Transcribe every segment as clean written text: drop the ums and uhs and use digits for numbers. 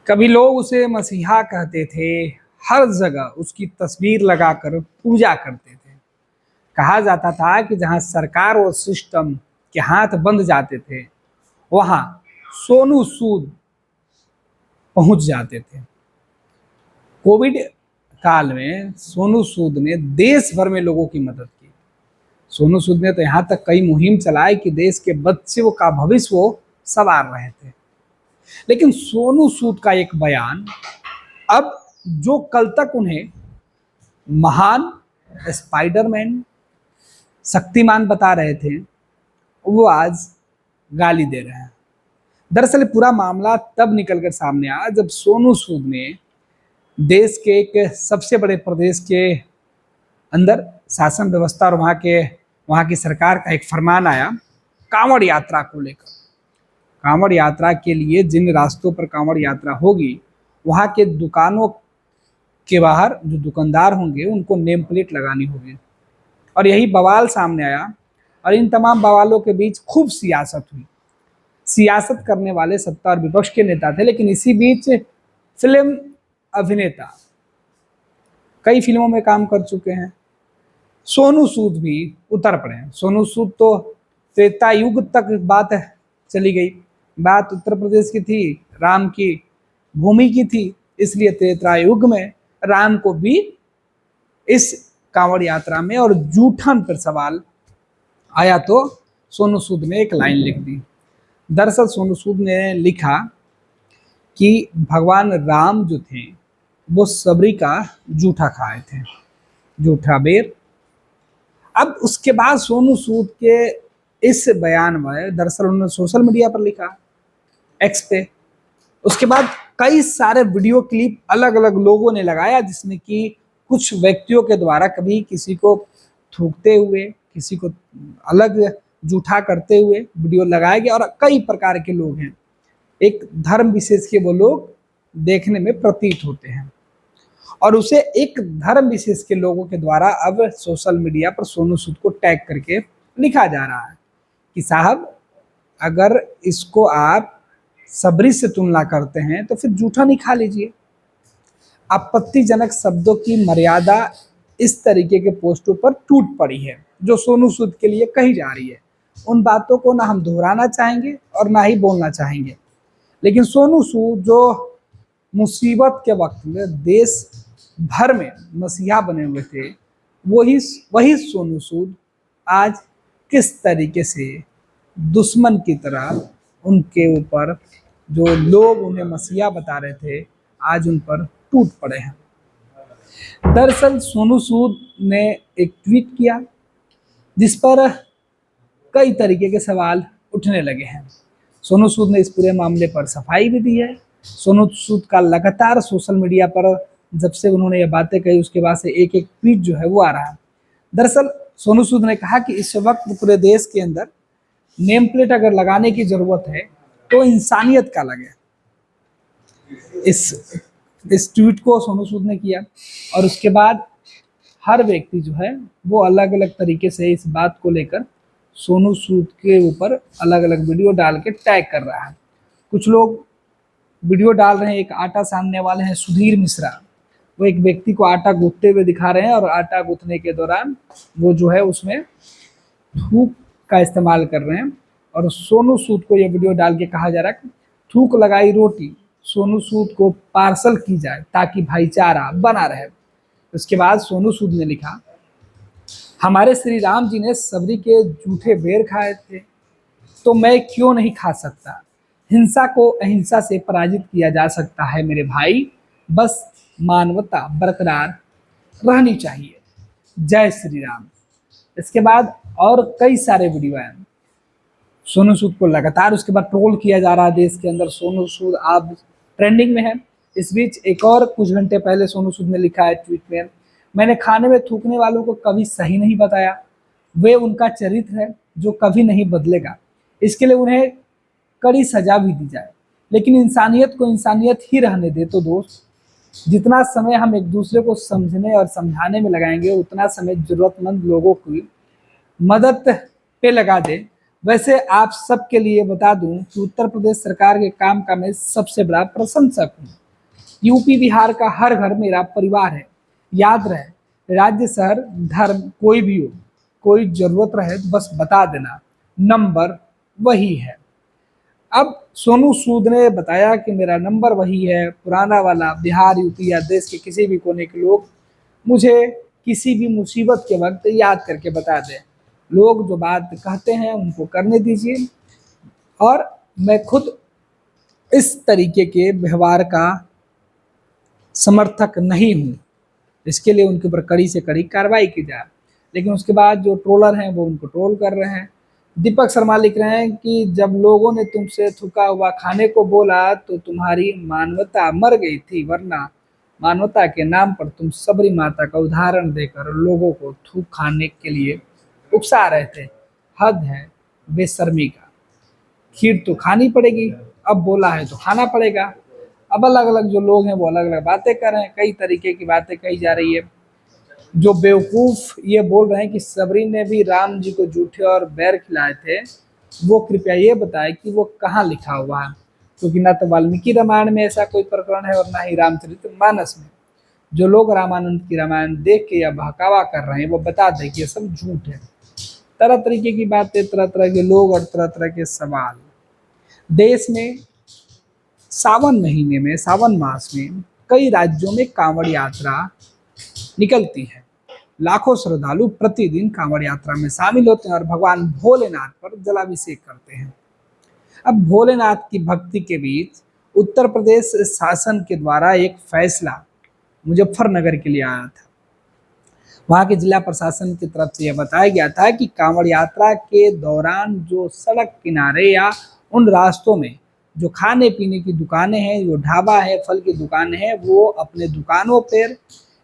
कभी लोग उसे मसीहा कहते थे। हर जगह उसकी तस्वीर लगाकर पूजा करते थे। कहा जाता था कि जहां सरकार और सिस्टम के हाथ बंध जाते थे, वहां सोनू सूद पहुंच जाते थे। कोविड काल में सोनू सूद ने देश भर में लोगों की मदद की। सोनू सूद ने तो यहाँ तक कई मुहिम चलाई कि देश के बच्चों का भविष्य वो संवार रहे थे। लेकिन सोनू सूद का एक बयान अब, जो कल तक उन्हें महान स्पाइडरमैन, शक्तिमान बता रहे थे, वो आज गाली दे रहे हैं। दरअसल पूरा मामला तब निकलकर सामने आया जब सोनू सूद ने देश के एक सबसे बड़े प्रदेश के अंदर शासन व्यवस्था और वहाँ की सरकार का एक फरमान आया कांवड़ यात्रा को लेकर। कांवड़ यात्रा के लिए जिन रास्तों पर कांवड़ यात्रा होगी, वहाँ के दुकानों के बाहर जो दुकानदार होंगे उनको नेम प्लेट लगानी होगी। और यही बवाल सामने आया और इन तमाम बवालों के बीच खूब सियासत हुई। सियासत करने वाले सत्ता और विपक्ष के नेता थे, लेकिन इसी बीच फिल्म अभिनेता कई फिल्मों में काम कर चुके हैं, सोनू सूद भी उतर पड़े हैं। सोनू सूद तो त्रेता युग तक बात चली गई। बात उत्तर प्रदेश की थी, राम की भूमि की थी, इसलिए त्रेता युग में राम को भी इस कांवड़ यात्रा में और जूठन पर सवाल आया तो सोनू सूद ने एक लाइन लिख दी। दरअसल सोनू सूद ने लिखा कि भगवान राम जो थे वो सबरी का जूठा खाए थे, जूठा बेर। अब उसके बाद सोनू सूद के इस बयान में दरअसल उन्होंने सोशल मीडिया पर लिखा, एक्स पे। उसके बाद कई सारे वीडियो क्लिप अलग अलग लोगों ने लगाया, जिसमें कि कुछ व्यक्तियों के द्वारा कभी किसी को थूकते हुए, किसी को अलग जूठा करते हुए वीडियो लगाए गए। और कई प्रकार के लोग हैं, एक धर्म विशेष के वो लोग देखने में प्रतीत होते हैं, और उसे एक धर्म विशेष के लोगों के द्वारा अब सोशल मीडिया पर सोनू सूद को टैग करके लिखा जा रहा है कि साहब, अगर इसको आप सबरी से तुलना करते हैं तो फिर जूठा नहीं खा लीजिए। आपत्तिजनक शब्दों की मर्यादा इस तरीके के पोस्टों पर टूट पड़ी है जो सोनू सूद के लिए कही जा रही है। उन बातों को ना हम दोहराना चाहेंगे और ना ही बोलना चाहेंगे, लेकिन सोनू सूद जो मुसीबत के वक्त में देश भर में मसीहा बने हुए थे, वही सोनू सूद आज किस तरीके से दुश्मन की तरह उनके ऊपर, जो लोग उन्हें मसीहा बता रहे थे, आज उन पर टूट पड़े हैं। दरअसल सोनू सूद ने एक ट्वीट किया जिस पर कई तरीके के सवाल उठने लगे हैं। सोनू सूद ने इस पूरे मामले पर सफाई भी दी है। सोनू सूद का लगातार सोशल मीडिया पर जब से उन्होंने ये बातें कही, उसके बाद से एक एक ट्वीट जो है वो आ रहा है। दरअसल सोनू सूद ने कहा कि इस वक्त पूरे देश के अंदर नेम प्लेट अगर लगाने की जरूरत है तो इंसानियत का लगे। इस ट्वीट को सोनू सूद ने किया और उसके बाद हर व्यक्ति जो है वो अलग अलग तरीके से इस बात को लेकर सोनू सूद के ऊपर अलग अलग वीडियो डाल के टैग कर रहा है। कुछ लोग वीडियो डाल रहे हैं, एक आटा सानने वाले हैं सुधीर मिश्रा, वो एक व्यक्ति को आटा गूंथते हुए दिखा रहे हैं और आटा गूंथने के दौरान वो जो है उसमें थूक का इस्तेमाल कर रहे हैं। और सोनू सूद को ये वीडियो डाल के कहा जा रहा है कि थूक लगाई रोटी सोनू सूद को पार्सल की जाए ताकि भाईचारा बना रहे। उसके बाद सोनू सूद ने लिखा, हमारे श्री राम जी ने सबरी के जूठे बेर खाए थे तो मैं क्यों नहीं खा सकता। हिंसा को अहिंसा से पराजित किया जा सकता है मेरे भाई, बस मानवता बरकरार रहनी चाहिए। जय श्री राम। इसके बाद और कई सारे वीडियो हैं। सोनू सूद को लगातार उसके बाद ट्रोल किया जा रहा है देश के अंदर। सोनू सूद अब ट्रेंडिंग में है। इस बीच एक और कुछ घंटे पहले सोनू सूद ने लिखा है ट्वीट में, मैंने खाने में थूकने वालों को कभी सही नहीं बताया, वे उनका चरित्र है जो कभी नहीं बदलेगा, इसके लिए उन्हें कड़ी सजा भी दी जाए, लेकिन इंसानियत को इंसानियत ही रहने दे। तो दोस्त, जितना समय हम एक दूसरे को समझने और समझाने में लगाएंगे, उतना समय जरूरतमंद लोगों की मदद पे लगा दे, वैसे आप सबके लिए बता दूं कि उत्तर प्रदेश सरकार के काम का मैं सबसे बड़ा प्रशंसक हूँ। यूपी बिहार का हर घर मेरा परिवार है। याद रहे, राज्य शहर धर्म कोई भी हो, कोई जरूरत रहे तो बस बता देना, नंबर वही है। अब सोनू सूद ने बताया कि मेरा नंबर वही है पुराना वाला। बिहार यूपी या देश के किसी भी कोने के लोग मुझे किसी भी मुसीबत के वक्त याद करके बता दें। लोग जो बात कहते हैं उनको करने दीजिए, और मैं खुद इस तरीके के व्यवहार का समर्थक नहीं हूँ। इसके लिए उनके ऊपर कड़ी से कड़ी कार्रवाई की जाए। लेकिन उसके बाद जो ट्रोलर हैं वो उनको ट्रोल कर रहे हैं। दीपक शर्मा लिख रहे हैं कि जब लोगों ने तुमसे थूका हुआ खाने को बोला तो तुम्हारी मानवता मर गई थी, वरना मानवता के नाम पर तुम सबरी माता का उदाहरण देकर लोगों को थूक खाने के लिए उकसा रहे थे। हद है बेशर्मी का। खीर तो खानी पड़ेगी, अब बोला है तो खाना पड़ेगा। अब अलग अलग जो लोग हैं वो अलग अलग बातें कर रहे हैं, कई तरीके की बातें कही जा रही है। जो बेवकूफ ये बोल रहे हैं कि सबरी ने भी राम जी को जूठे और बैर खिलाए थे, वो कृपया ये बताए कि वो कहाँ लिखा हुआ है, क्योंकि ना तो वाल्मीकि रामायण में ऐसा कोई प्रकरण है और ना ही रामचरितमानस में। जो लोग रामानंद की रामायण देख के या बहकावा कर रहे हैं वो बता दें कि ये सब झूठ है। तरह तरीके की बातें, तरह तरह के लोग और तरह तरह के सवाल। देश में सावन महीने में, सावन मास में कई राज्यों में कांवड़ यात्रा निकलती है। लाखों श्रद्धालु प्रतिदिन कांवड़ यात्रा में शामिल होते हैं और भगवान भोलेनाथ पर जलाभिषेक करते हैं। अब भोलेनाथ की भक्ति के बीच उत्तर प्रदेश शासन के द्वारा एक फैसला मुजफ्फरनगर के लिए आया था। वहां के जिला प्रशासन की तरफ से यह बताया गया था कि कांवड़ यात्रा के दौरान जो सड़क किनारे या उन रास्तों में जो खाने पीने की दुकानें हैं, जो ढाबा है, फल की दुकानें हैं, वो अपने दुकानों पर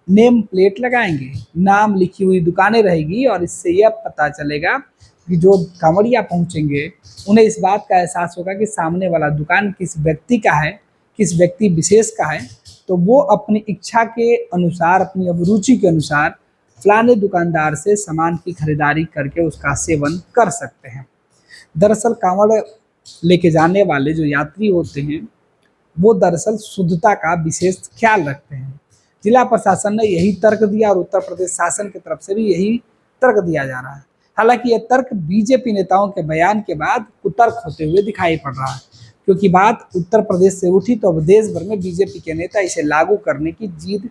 नेम प्लेट लगाएंगे, नाम लिखी हुई दुकानें रहेगी, और इससे यह पता चलेगा कि जो कांवड़िया पहुंचेंगे उन्हें इस बात का एहसास होगा कि सामने वाला दुकान किस व्यक्ति का है, किस व्यक्ति विशेष का है। तो वो अपनी इच्छा के अनुसार, अपनी अभिरुचि के अनुसार फलाने दुकानदार से सामान की खरीदारी करके उसका सेवन कर सकते हैं। दरअसल कांवड़ लेके जाने वाले जो यात्री होते हैं वो दरअसल शुद्धता का विशेष ख्याल रखते हैं। जिला प्रशासन ने यही तर्क दिया और उत्तर प्रदेश शासन की तरफ से भी यही तर्क दिया जा रहा है। हालांकि यह तर्क बीजेपी नेताओं के बयान के बाद कुतर्क होते हुए दिखाई पड़ रहा है, क्योंकि बात उत्तर प्रदेश से उठी तो अब देश भर में बीजेपी के नेता इसे लागू करने की जिद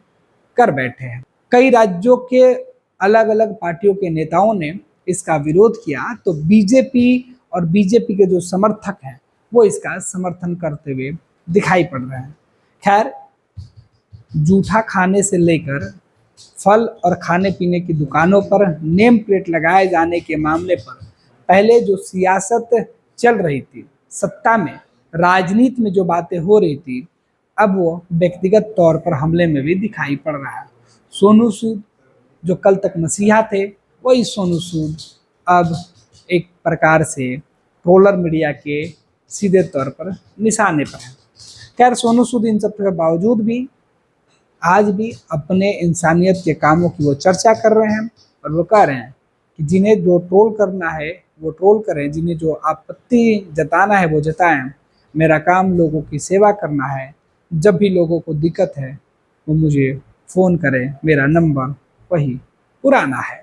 कर बैठे हैं। कई राज्यों के अलग अलग पार्टियों के नेताओं ने इसका विरोध किया, तो बीजेपी और बीजेपी के जो समर्थक हैं वो इसका समर्थन करते हुए दिखाई पड़ रहे हैं। खैर, जूठा खाने से लेकर फल और खाने पीने की दुकानों पर नेम प्लेट लगाए जाने के मामले पर पहले जो सियासत चल रही थी, सत्ता में, राजनीति में जो बातें हो रही थी, अब वो व्यक्तिगत तौर पर हमले में भी दिखाई पड़ रहा है। सोनू सूद जो कल तक मसीहा थे, वही सोनू सूद अब एक प्रकार से ट्रोलर मीडिया के सीधे तौर पर निशाने पर है। खैर, सोनू सूद इन सब के बावजूद भी आज भी अपने इंसानियत के कामों की वो चर्चा कर रहे हैं, और वो कह रहे हैं कि जिन्हें जो ट्रोल करना है वो ट्रोल करें, जिन्हें जो आपत्ति जताना है वो जताएं। मेरा काम लोगों की सेवा करना है। जब भी लोगों को दिक्कत है वो मुझे फ़ोन करें, मेरा नंबर वही पुराना है।